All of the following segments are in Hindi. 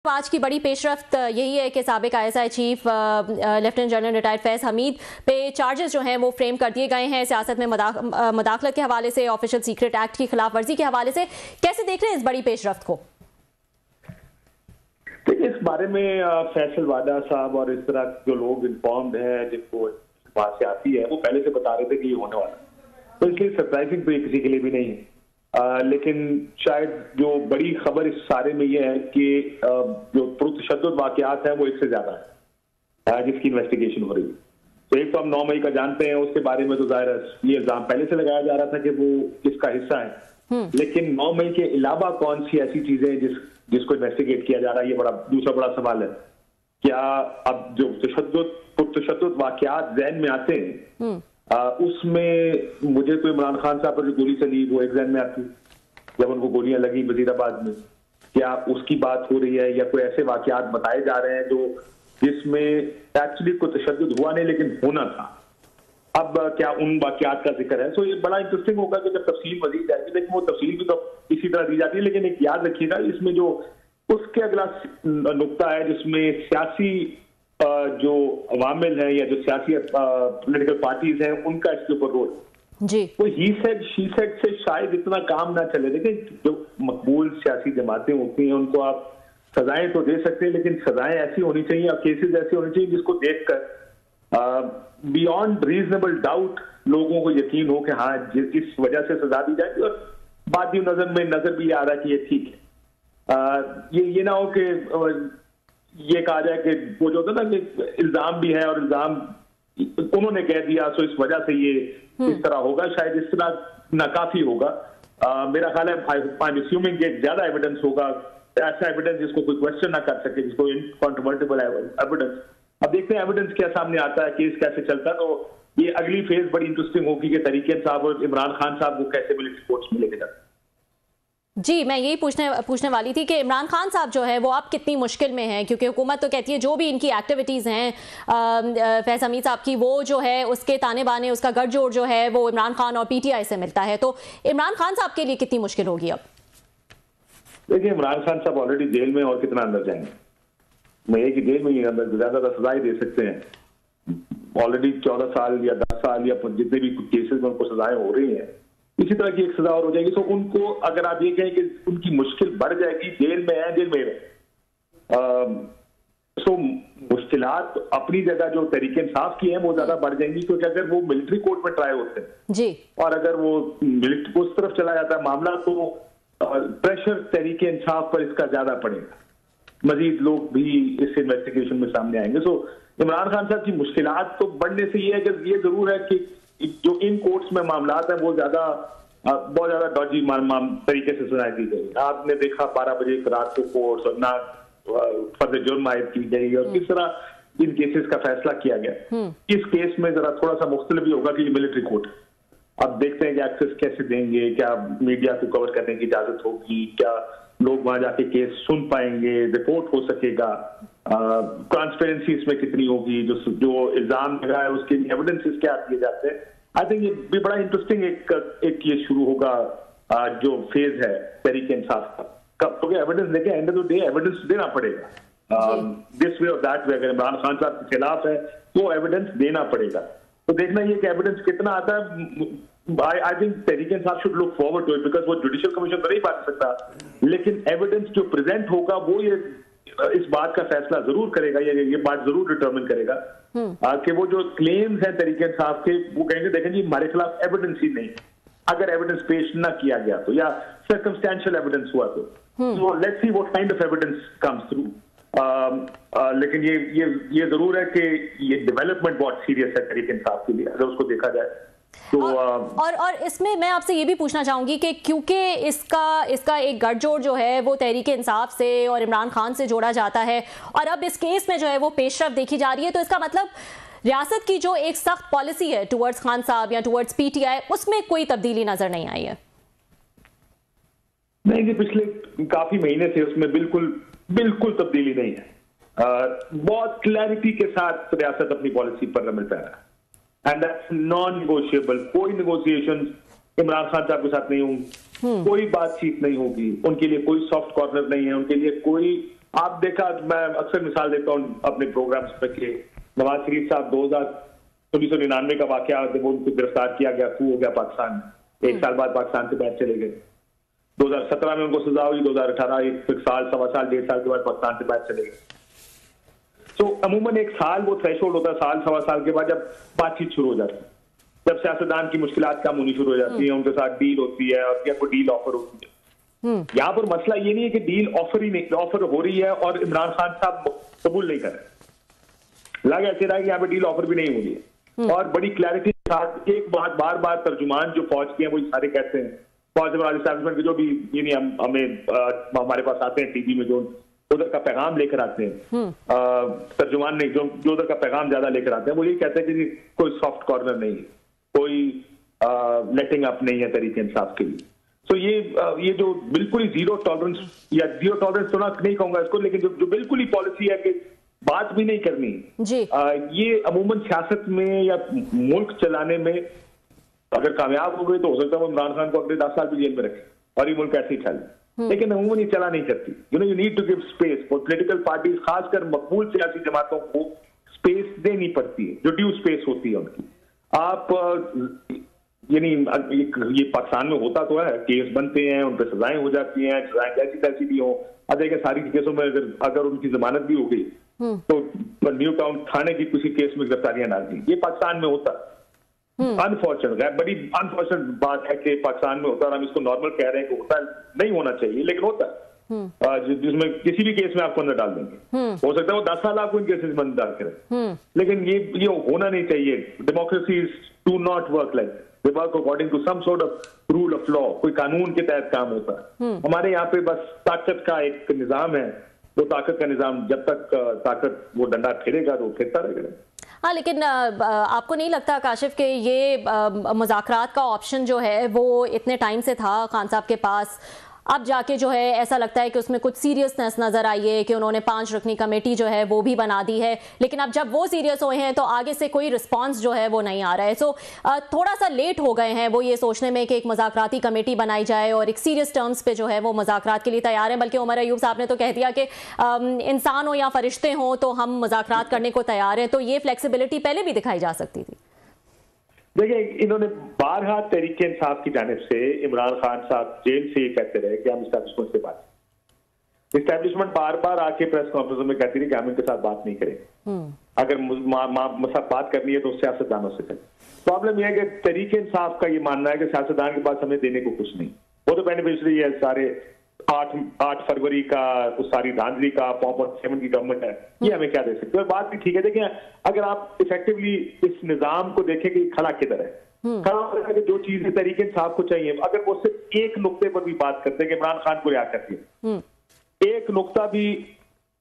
आज की बड़ी पेशरफ्त यही है कि साबिक ISI chief lieutenant general retired Faiz Hameed पे चार्जेस जो हैं वो फ्रेम कर दिए गए हैं सियासत में मुदाखलत के हवाले से, ऑफिशियल सीक्रेट एक्ट की खिलाफ वर्जी के हवाले से। कैसे देख रहे हैं इस बड़ी पेशरफ्त को? देखिए, इस बारे में फैसल वादा साहब और इस तरह जो लोग इन्फॉर्म्ड हैं, जिनको बात से आती है, वो पहले से बता रहे थे कि ये होने वाला, तो इसलिए सरप्राइजिंग तो ये किसी के लिए भी नहीं है। लेकिन शायद जो बड़ी खबर इस सारे में ये है कि जो पुरतशद्दुद वाकयात हैं वो एक से ज्यादा है जिसकी इन्वेस्टिगेशन हो रही है। तो एक तो हम 9 मई का जानते हैं, उसके बारे में तो जाहिर है ये इल्जाम पहले से लगाया जा रहा था कि वो इसका हिस्सा है, लेकिन 9 मई के अलावा कौन सी ऐसी चीजें जिसको इन्वेस्टिगेट किया जा रहा है, ये दूसरा बड़ा सवाल है। क्या अब जो पुरतशद्दुद वाकयात ज़हन में आते हैं उसमें मुझे तो इमरान खान साहब पर जो गोली चली वो एक ज़हन में आती, जब उनको गोलियां लगी वजीराबाद में, क्या उसकी बात हो रही है, या कोई ऐसे वाकयात बताए जा रहे हैं जिसमें एक्चुअली कोई तशद्दुद हुआ नहीं लेकिन होना था। अब क्या उन वाकयात का जिक्र है? तो ये बड़ा इंटरेस्टिंग होगा कि जब तफसील मजीद जाएगी, लेकिन वो तफसील भी तो इसी तरह दी जाती है। लेकिन एक याद रखिएगा, इसमें जो उसके अगला नुक्ता है जिसमें सियासी जो अवामिल है या जो सियासी पॉलिटिकल पार्टीज हैं उनका इसके ऊपर रोल जी, वो ही सेड शी सेड से शायद इतना काम ना चले। देखिए, जो मकबूल सियासी जमातें होती हैं उनको आप सजाएं तो दे सकते हैं, लेकिन सजाएं ऐसी होनी चाहिए और केसेस ऐसे होने चाहिए जिसको देखकर बियॉन्ड रीजनेबल डाउट लोगों को यकीन हो कि हाँ इस वजह से सजा दी जाएगी, और बाद नजर भी आ रहा है कि ये ठीक है। ये ना हो कि ये कहा जाए कि वो जो होता है ना कि इल्जाम भी है और इल्जाम उन्होंने कह दिया तो इस वजह से ये इस तरह होगा, शायद इस तरह नाकाफी होगा। मेरा ख्याल है आई एम अस्यूमिंग कि ज्यादा एविडेंस होगा, ऐसा एविडेंस जिसको कोई क्वेश्चन ना कर सके, जिसको इनकॉन्ट्रोवर्टिबल एविडेंस। अब देखते हैं एविडेंस क्या सामने आता है, केस कैसे चलता है। तो ये अगली फेज बड़ी इंटरेस्टिंग होगी कि तरीके साहब और इमरान खान साहब को कैसे मिलिट्री कोर्ट्स में लेके जाते हैं। जी, मैं यही पूछने वाली थी कि इमरान खान साहब जो है वो अब कितनी मुश्किल में हैं, क्योंकि हुकूमत तो कहती है जो भी इनकी एक्टिविटीज़ हैं फैज़ हमीद साहब की, वो जो है उसके ताने बाने, उसका गठजोड़ जो है वो इमरान खान और पीटीआई से मिलता है। तो इमरान खान साहब के लिए कितनी मुश्किल होगी अब? देखिए, इमरान खान साहब ऑलरेडी जेल में, और कितना अंदर जाएंगे? मैं एक ही जेल में ही अंदर ज्यादा सजाएं दे सकते हैं। ऑलरेडी 14 साल या 10 साल या जितने भी केसेस में उनको सजाएं हो रही हैं, इसी तरह की एक सजा और हो जाएगी। तो उनको अगर आप ये कहें कि उनकी मुश्किल बढ़ जाएगी, जेल में है, जेल में रहे, सो मुश्किलात अपनी जगह जो तरीके इंसाफ की हैं वो ज्यादा बढ़ जाएंगी, क्योंकि अगर वो मिलिट्री कोर्ट में ट्राई होते हैं जी, और अगर वो मिलिट्री उस तरफ चला जाता है मामला, तो प्रेशर तरीके इंसाफ पर इसका ज्यादा पड़ेगा, मजीद लोग भी इस इन्वेस्टिगेशन में सामने आएंगे। सो इमरान खान साहब की मुश्किलात तो बढ़ने से ये है कि ये जरूर है कि जो इन कोर्ट्स में मामलात हैं वो बहुत ज्यादा डॉजी तरीके से सुनाई दी गई। आपने देखा 12 बजे रात को कोर्ट्स और ना फर्ज जुर्म आयद की गई, और किस तरह इन केसेस का फैसला किया गया। इस केस में जरा थोड़ा सा मुख्तलिफ भी होगा कि ये मिलिट्री कोर्ट, अब देखते हैं कि एक्सेस कैसे देंगे, क्या मीडिया को कवर करने की इजाजत होगी, क्या लोग वहां जाके केस सुन पाएंगे, रिपोर्ट हो सकेगा, ट्रांसपेरेंसी इसमें कितनी होगी, जो इल्जाम लगा है उसके एविडेंसेस क्या दिए जाते हैं। आई थिंक ये भी बड़ा इंटरेस्टिंग एक ये शुरू होगा जो फेज है तरीके इंसाफ का, क्योंकि एविडेंस लेके end of the day evidence देना पड़ेगा दिस वे और दैट वे। अगर इमरान खान साहब के खिलाफ है तो एविडेंस देना पड़ेगा, तो देखना ये कि एविडेंस कितना आता है। I think Tehreek-e Insaf should look forward to it, because वो जुडिशियल कमीशन तो नहीं बात सकता, लेकिन एविडेंस जो प्रेजेंट होगा वो ये इस बात का फैसला जरूर करेगा, ये बात जरूर डिटरमिन करेगा कि वो जो क्लेम्स हैं तरीके इंसाफ के, वो कहेंगे देखें जी हमारे खिलाफ एविडेंस ही नहीं, अगर एविडेंस पेश ना किया गया तो, या सर्कमस्टेंशियल एविडेंस हुआ तो let's see what kind of evidence comes through. लेकिन ये जरूर है कि ये डेवलपमेंट बहुत सीरियस है तरीके इंसाफ के लिए, अगर उसको देखा जाए तो। और इसमें मैं आपसे ये भी पूछना चाहूंगी कि क्योंकि इसका एक गठजोड़ जो है वो तहरीके इंसाफ से और इमरान खान से जोड़ा जाता है, और अब इस केस में जो है वो पेशरफ्त देखी जा रही है, तो इसका मतलब रियासत की जो एक सख्त पॉलिसी है टुवर्ड्स खान साहब या टुवर्ड्स पीटीआई, उसमें कोई तब्दीली नजर नहीं आई है? नहीं जी, पिछले काफी महीने से उसमें बिल्कुल तब्दीली नहीं है। बहुत क्लैरिटी के साथ रियासत अपनी पॉलिसी पर अमल कर रहा है, एंड दैट्स नॉन निगोशिएबल। कोई निगोशिएशन इमरान खान साहब के साथ नहीं होंगी, कोई बातचीत नहीं होगी, उनके लिए कोई सॉफ्ट कॉर्नर नहीं है, उनके लिए कोई आप देखा, मैं अक्सर मिसाल देता हूँ अपने प्रोग्राम्स पे कि नवाज शरीफ साहब 1999 का वाकया जब उनको गिरफ्तार किया गया, खू हो गया पाकिस्तान में, 1 साल बाद पाकिस्तान से बाहर चले गए। 2017 में उनको सजा हुई, 2018 1 साल, 1.25 साल, 1.5 साल के बाद पाकिस्तान से बाहर चले गए। तो अमूमन 1 साल वो थ्रेशोल्ड होता है, साल 1.25 साल के बाद जब बातचीत शुरू हो जाती है, जब सियासतदान की मुश्किलात कम होनी शुरू हो जाती है, उनके साथ डील होती है और या कोई डील ऑफर होती है। यहाँ पर मसला ये नहीं है कि डील ऑफर हो रही है और इमरान खान साहब कबूल नहीं कर रहे। लग ऐसे रहा है कि यहाँ पे डील ऑफर भी नहीं हो रही है। और बड़ी क्लैरिटी के साथ एक बात बार बार तर्जुमान जो फौज के हैं वो सारे कहते हैं, फौज एस्टैब्लिशमेंट के जो भी ये नहीं हमें हमारे पास आते हैं टीवी में, जो उधर का पैगाम लेकर आते हैं, तर्जुमान नहीं, जो उधर का पैगाम ज्यादा लेकर आते हैं, वो ये कहते हैं कि कोई सॉफ्ट कॉर्नर नहीं है, कोई लेटिंग अप नहीं है तरीके इंसाफ के लिए। तो ये जो बिल्कुल ही जीरो टॉलरेंस, या जीरो टॉलरेंस तो ना नहीं कहूंगा इसको, लेकिन जो बिल्कुल ही पॉलिसी है कि बात भी नहीं करनी जी। ये अमूमन सियासत में या मुल्क चलाने में अगर कामयाब हो गए तो हो सकता है वो इमरान खान को अगले 10 साल भी जेल में रखे और ये मुल्क ऐसे ही चले, लेकिन अमूमन ये चला नहीं करती। You need to give space for political parties, खासकर मकबूल सियासी जमातों को स्पेस देनी पड़ती है, जो ड्यू स्पेस होती है उनकी। आप यानी ये पाकिस्तान में होता तो है, केस बनते हैं, उन पर सजाएं हो जाती हैं, सजाएं जैसी तैसी भी हो। अब देखिए सारी केसों में अगर उनकी जमानत भी हो गई तो न्यू टाउन थाने की किसी केस में गिरफ्तारियां ना दी। ये पाकिस्तान में होता अनफॉर्चुनेट है, बड़ी अनफॉर्चुनेट बात है कि पाकिस्तान में होता है। हम इसको नॉर्मल कह रहे हैं कि होता नहीं होना चाहिए, लेकिन होता है, जिसमें किसी भी केस में आपको अंदर डाल देंगे। हो सकता है वो 10 साल आपको इन केसेस में अंदर डाल करें, लेकिन ये होना नहीं चाहिए। Democracy do not work like, they work according to some sort of rule of law, कोई कानून के तहत काम होता है। हमारे यहाँ पे बस ताकत का एक निजाम है, वो ताकत का निजाम जब तक ताकत वो डंडा फिरेगा तो फिरता रहेगा। हाँ, लेकिन आपको नहीं लगता काशिफ के ये मुज़ाकरात का ऑप्शन जो है वो इतने टाइम से था खान साहब के पास, अब जाके जो है ऐसा लगता है कि उसमें कुछ सीरियसनेस नजर आई है कि उन्होंने 5 रुकनी कमेटी जो है वो भी बना दी है, लेकिन अब जब वो सीरियस हुए हैं तो आगे से कोई रिस्पांस जो है वो नहीं आ रहा है। सो थोड़ा सा लेट हो गए हैं वो ये सोचने में कि एक मुज़ाकराती कमेटी बनाई जाए और एक सीरियस टर्म्स पे जो है वो मुज़ाकरात के लिए तैयार है। बल्कि उमर अयूब साहब ने तो कह दिया कि इंसान हो या फरिश्ते हों तो हम मुज़ाकरात करने को तैयार हैं। तो ये फ्लेक्सिबिलिटी पहले भी दिखाई जा सकती थी। देखिए, इन्होंने बारहा तहरीके इंसाफ की जानिब से इमरान खान साहब जेल से ये कहते रहे कि हम इस्टेब्लिशमेंट से बात, इस्टेब्लिशमेंट बार बार आके प्रेस कॉन्फ्रेंस में कहती रही कि हम इनके साथ बात नहीं करें, अगर बात करनी है तो सियासतदानों से करें। प्रॉब्लम यह है कि तहरीके इंसाफ का ये मानना है कि सियासतदान के पास हमें देने को कुछ नहीं, वो तो बेनिफिशरी है सारे 8 फरवरी का उस सारी धांधली का 4.7 की गवर्नमेंट है, ये हमें क्या दे सकते हैं। बात भी ठीक है, देखिए अगर आप इफेक्टिवली इस निजाम को देखें कि खड़ा किधर है, खड़ा है कि जो चीजें तरीके इंसाफ को चाहिए, अगर वो सिर्फ एक नुक्ते पर भी बात करते हैं कि इमरान खान को रिहा कर दिया, एक नुक्ता भी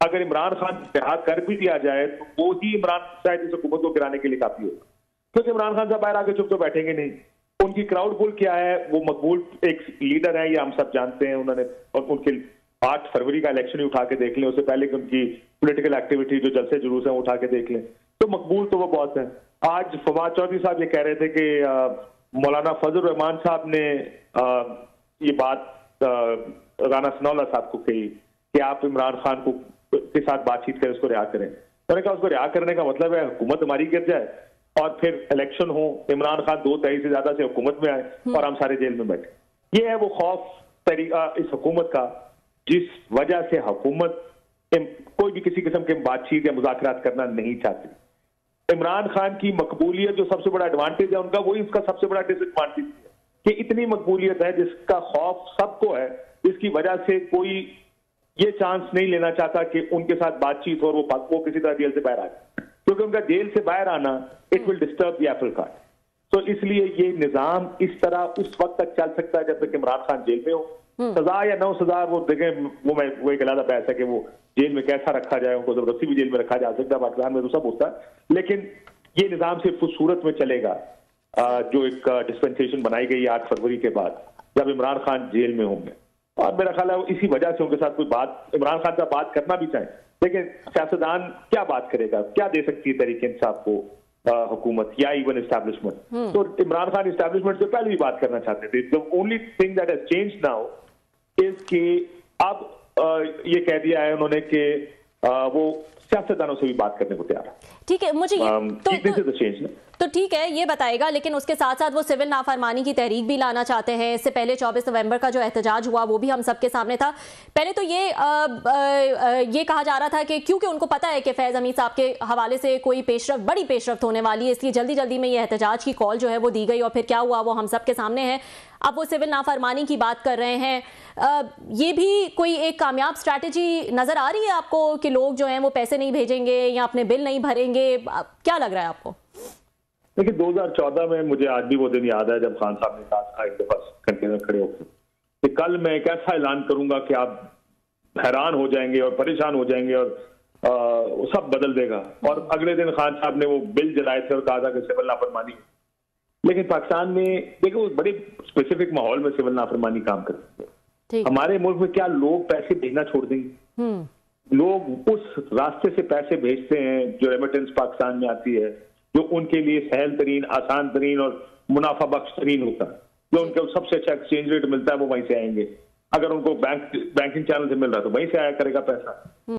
अगर इमरान खान रिहा कर भी दिया जाए तो वो ही इमरान शायद इस हुकूमत को गिराने के लिए काफी होगा, क्योंकि इमरान खान साहब बाहर आके चुप तो बैठेंगे नहीं। उनकी क्राउड पुल क्या है, वो मकबूल एक लीडर है, ये हम सब जानते हैं। उन्होंने उनके 8 फरवरी का इलेक्शन ही उठा के देख लें, उससे पहले कि उनकी पॉलिटिकल एक्टिविटी जो जलसे जुलूस है उठा के देख लें, तो मकबूल तो वो बहुत है। आज फवाद चौधरी साहब ये कह रहे थे कि मौलाना फजल रहमान साहब ने ये बात राना सनाउल्लाह साहब को कही कि आप इमरान खान को के साथ बातचीत करें, उसको रिहा करें। मैंने कहा उसको रिहा करने का मतलब है हुकूमत हमारी गिर जाए और फिर इलेक्शन हो, इमरान खान 2 तिहाई से ज्यादा से हुकूमत में आए और हम सारे जेल में बैठे। ये है वो खौफ तरीका इस हुकूमत का, जिस वजह से हुकूमत कोई भी किसी किस्म के बातचीत या मुज़ाकरात करना नहीं चाहती। इमरान खान की मकबूलियत जो सबसे बड़ा एडवांटेज है उनका, वही उसका सबसे बड़ा डिसएडवांटेज है कि इतनी मकबूलियत है जिसका खौफ सबको है, जिसकी वजह से कोई ये चांस नहीं लेना चाहता कि उनके साथ बातचीत हो और वो किसी तरह जेल से बाहर आ जाए, क्योंकि उनका जेल से बाहर आना it will disturb the Apple cart. तो इसलिए ये निजाम इस तरह उस वक्त तक चल सकता है जब तक इमरान खान जेल में हो। सजा या नौ सजा वो देखें, वो एक अलग बहस है कि वो जेल में कैसा रखा जाए, उनको जबरदस्ती भी जेल में रखा जा सकता है, पाकिस्तान में तो सब होता है, लेकिन ये निजाम सिर्फ उस सूरत में चलेगा जो एक डिस्पेंसेशन बनाई गई 8 फरवरी के बाद, जब इमरान खान जेल में होंगे। और मेरा ख्याल है इसी वजह से उनके साथ कोई बात, इमरान खान साहब बात करना भी चाहे, लेकिन सियासतदान क्या बात करेगा, क्या दे सकती है तहरीक इंसाफ को हुकूमत या इवन एस्टैब्लिशमेंट। तो इमरान खान एस्टैब्लिशमेंट से पहले भी बात करना चाहते थे। The only thing that has changed now is कि अब ये कह दिया है उन्होंने कि वो सियासतदानों से भी बात करने को तैयार है। ठीक है, मुझे तो ठीक है, ये बताएगा, लेकिन उसके साथ साथ वो सिविल नाफरमानी की तहरीक भी लाना चाहते हैं। इससे पहले 24 नवंबर का जो एहतजाज हुआ वो भी हम सबके सामने था। पहले तो ये कहा जा रहा था कि क्योंकि उनको पता है कि फैज हमीद साहब के हवाले से कोई बड़ी पेशरफ्त होने वाली है, इसलिए जल्दी जल्दी में ये एहतजाज की कॉल जो है वो दी गई, और फिर क्या हुआ वो हम सबके सामने है। अब वो सिविल नाफरमानी की बात कर रहे हैं। ये भी कोई एक कामयाब स्ट्रैटेजी नजर आ रही है आपको कि लोग जो हैं वो पैसे नहीं भेजेंगे या अपने बिल नहीं भरेंगे? क्या लग रहा है आपको? देखिए 2014 में मुझे आज भी वो दिन याद है जब खान साहब ने कहा था एक दफा कंटेनर खड़े होकर कि कल मैं एक ऐसा ऐलान करूंगा कि आप हैरान हो जाएंगे और परेशान हो जाएंगे और सब बदल देगा। और अगले दिन खान साहब ने वो बिल जलाए थे और कहा था कि सिविल नाफरमानी। लेकिन पाकिस्तान में देखो बड़े स्पेसिफिक माहौल में सिविल नाफरमानी काम करती है। हमारे मुल्क में क्या लोग पैसे भेजना छोड़ देंगे? लोग उस रास्ते से पैसे भेजते हैं जो रेमिटेंस पाकिस्तान में आती है, जो उनके लिए सहल तरीन, आसान तरीन और मुनाफा बख्श तरीन होता है, जो उनको सबसे अच्छा एक्सचेंज रेट मिलता है, वो वहीं से आएंगे। अगर उनको बैंकिंग चैनल से मिल रहा है तो वहीं से आया करेगा पैसा।